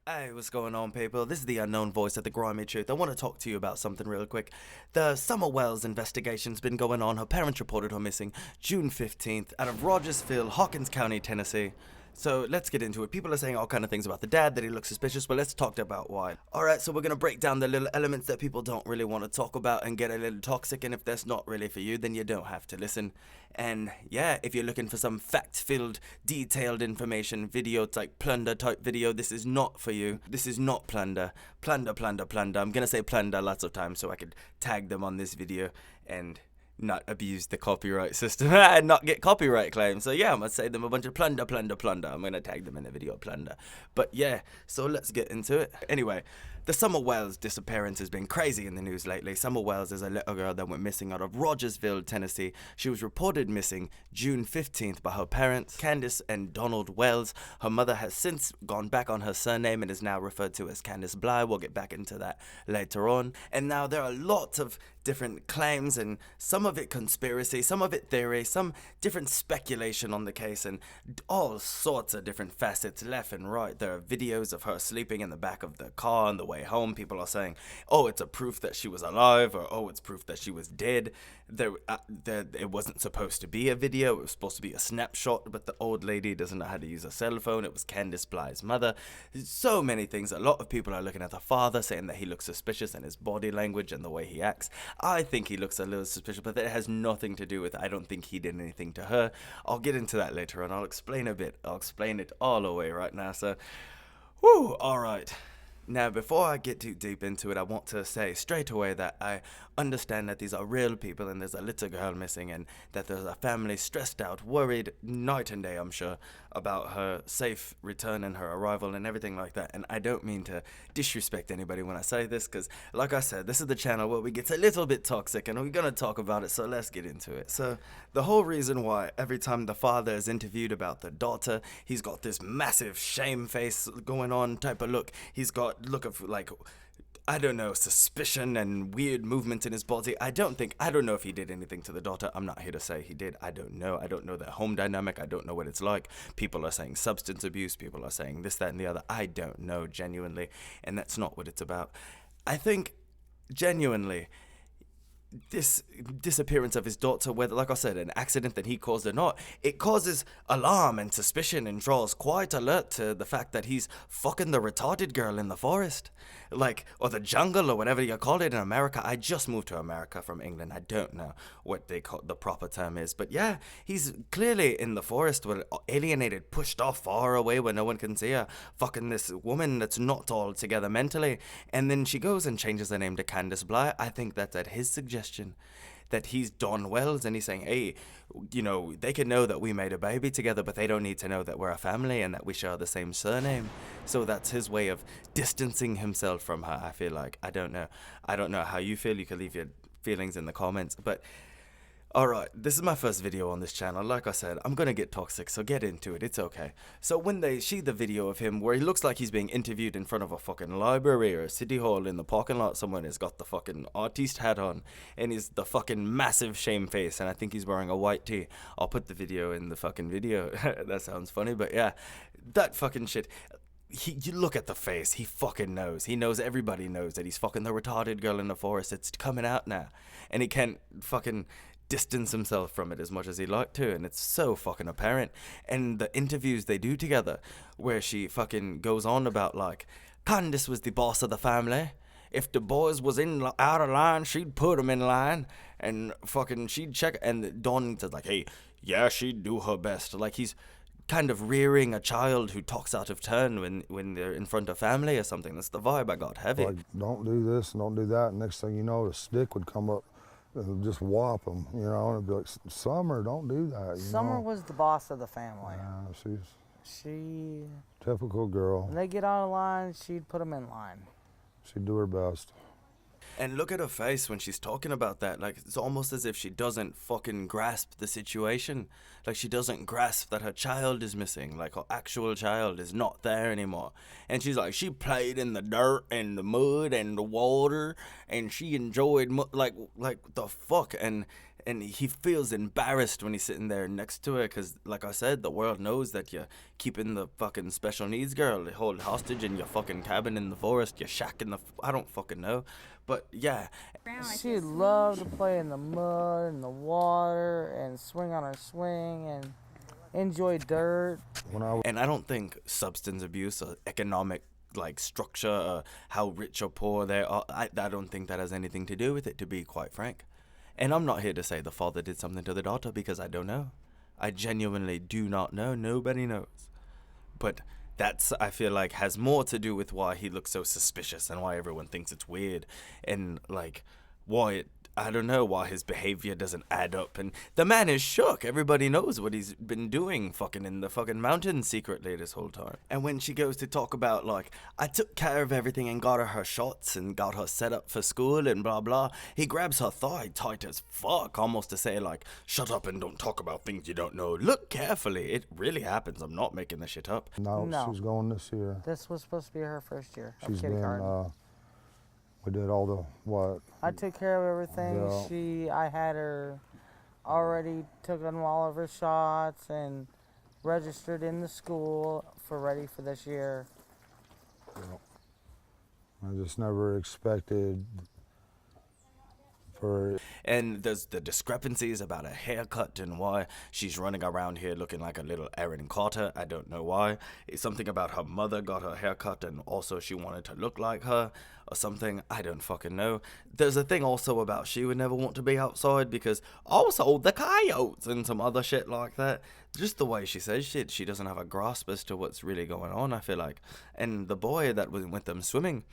Hey, what's going on, people? This is the unknown voice of the Grimy Truth. I want to talk to you about something real quick. The Summer Wells investigation's been going on. Her parents reported her missing June 15th out of Rogersville, Hawkins County, Tennessee. So let's get into it. People are saying all kind of things about the dad, that he looks suspicious, but let's talk about why. Alright, so we're going to break down the little elements that people don't really want to talk about and get a little toxic, and if that's not really for you, then you don't have to listen. And yeah, if you're looking for some fact-filled, detailed information video, like plunder type video, this is not for you. This is not plunder. Plunder, plunder, plunder. I'm going to say plunder lots of times so I could tag them on this video and not abuse the copyright system and not get copyright claims. So yeah, I'm gonna say them a bunch of plunder, plunder, plunder. I'm gonna tag them in the video plunder. But yeah, so let's get into it. Anyway, the Summer Wells disappearance has been crazy in the news lately. Summer Wells is a little girl that went missing out of Rogersville, Tennessee. She was reported missing June 15th by her parents, Candus and Donald Wells. Her mother has since gone back on her surname and is now referred to as Candus Bly. We'll get back into that later on. And now there are lots of different claims, and some of it conspiracy, some of it theory, some different speculation on the case, and all sorts of different facets left and right. There are videos of her sleeping in the back of the car on the way home. People are saying, oh, it's a proof that she was alive, or oh, it's proof that she was dead. It wasn't supposed to be a video. It was supposed to be a snapshot, but the old lady doesn't know how to use a cell phone. It was Candus Bly's mother. So many things. A lot of people are looking at the father, saying that he looks suspicious and his body language and the way he acts. I think he looks a little suspicious, but that has nothing to do with it. I don't think he did anything to her. I'll get into that later on. I'll explain a bit. I'll explain it all the way right now. So, whew, all right. Now, before I get too deep into it, I want to say straight away that I understand that these are real people and there's a little girl missing, and that there's a family stressed out, worried night and day, I'm sure, about her safe return and her arrival and everything like that. And I don't mean to disrespect anybody when I say this, because like I said, this is the channel where we get a little bit toxic and we're going to talk about it, so let's get into it. So the whole reason why every time the father is interviewed about the daughter, he's got this massive shame face going on type of look. He's got look of like, I don't know, suspicion and weird movements in his body. I don't know if he did anything to the daughter. I'm not here to say he did. I don't know their home dynamic. I don't know what it's like. People are saying substance abuse. People are saying this, that, and the other. I don't know, genuinely. And that's not what it's about. I think, genuinely, this disappearance of his daughter, whether, like I said, an accident that he caused or not, it causes alarm and suspicion and draws quite alert to the fact that he's fucking the retarded girl in the forest, like, or the jungle, or whatever you call it in America. I just moved to America from England. I don't know what they call the proper term is, but yeah, he's clearly in the forest, where alienated, pushed off far away where no one can see her, fucking this woman that's not all together mentally, and then she goes and changes her name to Candus Bly. I think that's at his suggestion, that he's Don Wells, and he's saying, hey, you know, they can know that we made a baby together, but they don't need to know that we're a family and that we share the same surname. So that's his way of distancing himself from her, I feel like. I don't know how you feel. You can leave your feelings in the comments, but alright, this is my first video on this channel. Like I said, I'm gonna get toxic, so get into it, it's okay. So when they see the video of him where he looks like he's being interviewed in front of a fucking library or a city hall in the parking lot somewhere, and he's got the fucking artiste hat on, and he's the fucking massive shame face, and I think he's wearing a white tee. I'll put the video in the fucking video. That sounds funny, but yeah, that fucking shit. You look at the face, he fucking knows. He knows, everybody knows that he's fucking the retarded girl in the forest. It's coming out now. And he can't fucking distance himself from it as much as he'd like to, and it's so fucking apparent. And the interviews they do together, where she fucking goes on about, like, Candace was the boss of the family. If the boys was out of line, she'd put them in line, and fucking she'd check. And Dawn says, like, hey, yeah, she'd do her best. Like, he's kind of rearing a child who talks out of turn when they're in front of family or something. That's the vibe I got, heavy. Like, don't do this and don't do that. And next thing you know, the stick would come up and just whop them, you know, and it'd be like, Summer, don't do that. Summer was the boss of the family. She's She, typical girl. when they get out of line, she'd put them in line. She'd do her best. And look at her face when she's talking about that. Like, it's almost as if she doesn't fucking grasp the situation. Like, she doesn't grasp that her child is missing. Like, her actual child is not there anymore. And she's like, she played in the dirt and the mud and the water, and she enjoyed, like the fuck. And And he feels embarrassed when he's sitting there next to her because, like I said, the world knows that you're keeping the fucking special needs girl hold hostage in your fucking cabin in the forest, your shack in the... I don't fucking know. But, yeah. She loved to play in the mud and the water and swing on her swing and enjoy dirt. And I don't think substance abuse or economic like structure or how rich or poor they are, I don't think that has anything to do with it, to be quite frank. And I'm not here to say the father did something to the daughter because I don't know. I genuinely do not know. Nobody knows. But that's, I feel like, has more to do with why he looks so suspicious and why everyone thinks it's weird and like why it, I don't know, why his behavior doesn't add up. And the man is shook. Everybody knows what he's been doing fucking in the fucking mountains secretly this whole time. And when she goes to talk about, like, I took care of everything and got her shots and got her set up for school and blah, blah, he grabs her thigh tight as fuck, almost to say, like, shut up and don't talk about things you don't know. Look carefully. It really happens. I'm not making this shit up. No, No. she's going this year. This was supposed to be her first year of She's been, kindergarten. we did all the, what? I took care of everything. Yeah. I had her already took on all of her shots and registered in the school for ready for this year. I just never expected for... And there's the discrepancies about her haircut and why she's running around here looking like a little Aaron Carter. I don't know why. It's something about her mother got her haircut and also she wanted to look like her or something. I don't fucking know. There's a thing also about she would never want to be outside because also the coyotes and some other shit like that. Just the way she says shit, she doesn't have a grasp as to what's really going on, I feel like. And the boy that was with them swimming,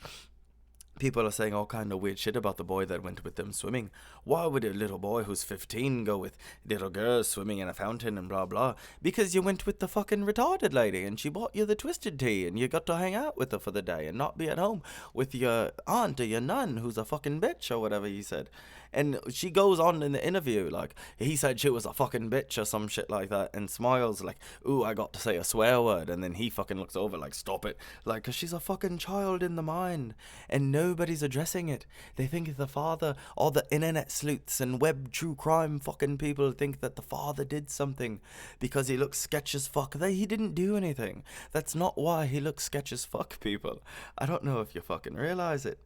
people are saying all kind of weird shit about the boy that went with them swimming. Why would a little boy who's 15 go with little girls swimming in a fountain and blah blah? Because you went with the fucking retarded lady and she bought you the twisted tea and you got to hang out with her for the day and not be at home with your aunt or your nun who's a fucking bitch or whatever you said. And she goes on in the interview like, he said she was a fucking bitch or some shit like that and smiles like, ooh, I got to say a swear word. And then he fucking looks over like, stop it. Like, 'cause she's a fucking child in the mind and nobody's addressing it. They think the father, all the internet sleuths and web true crime fucking people think that the father did something because he looks sketch as fuck. He didn't do anything. That's not why he looks sketch as fuck, people. I don't know if you fucking realize it.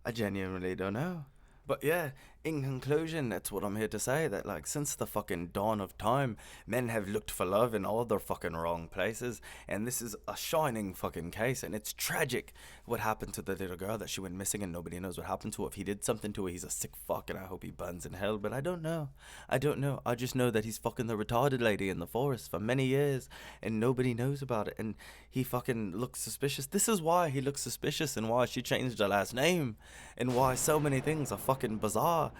I genuinely don't know. But yeah, in conclusion, that's what I'm here to say, that like since the fucking dawn of time, men have looked for love in all their fucking wrong places, and this is a shining fucking case, and it's tragic what happened to the little girl that she went missing and nobody knows what happened to her. If he did something to her, he's a sick fuck and I hope he burns in hell, but I don't know. I don't know. I just know that he's fucking the retarded lady in the forest for many years and nobody knows about it, and he fucking looks suspicious. This is why he looks suspicious and why she changed her last name and why so many things are fucking bizarre.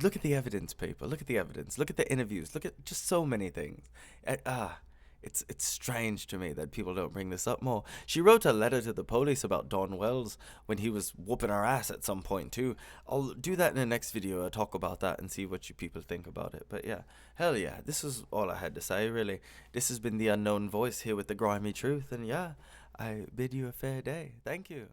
Look at the evidence, people. Look at the evidence. Look at the interviews. Look at just so many things. It's strange to me that people don't bring this up more. She wrote a letter to the police about Don Wells when he was whooping her ass at some point too. I'll do that in the next video. I'll talk about that and see what you people think about it. But yeah, hell yeah, this is all I had to say really. This has been the Unknown Voice here with the Grimy Truth, and yeah, I bid you a fair day. Thank you.